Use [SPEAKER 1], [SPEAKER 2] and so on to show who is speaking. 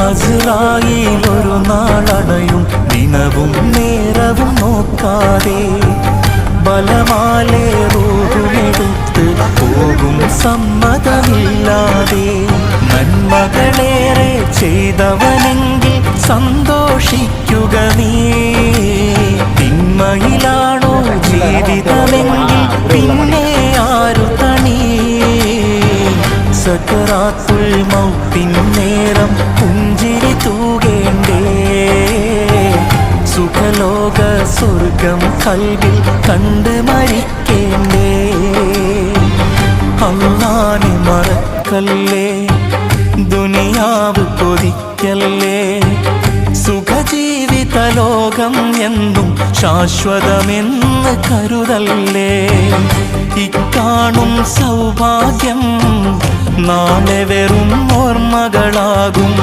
[SPEAKER 1] അസ്റായീൽ ഒരു നാളണയും ദിനവും നേരവും നോക്കാതെ ബലമാലെ റൂഹുമെടുത്ത് പോകും സമ്മതമില്ലാതെ. നന്മകളേറെ ചെയ്തവനെങ്കിൽ സന്തോഷിക്കുക നീ, തിന്മയിലാണോ ജീവിതമെങ്കിൽ പിന്നെ ആരു തണി. സക്കറാത്തുൽ മൗത്തിൻ നേരം പുഞ്ചിരി തൂകേണ്ടേ, സുഖലോക സ്വർഗം കൽവിൽ കണ്ട് മരിക്കേണ്ടേ. അല്ലാഹനെ മറക്കല്ലേ, ദുനിയാവ് കൊതിക്കല്ലേ, സുഖജീവിത ലോകം എന്നും ശാശ്വതമെന്ന് കരുതല്ലേ. ഇക്കാണും സൗഭാഗ്യം നാളെ വെറും ഓർമ്മകളാകും.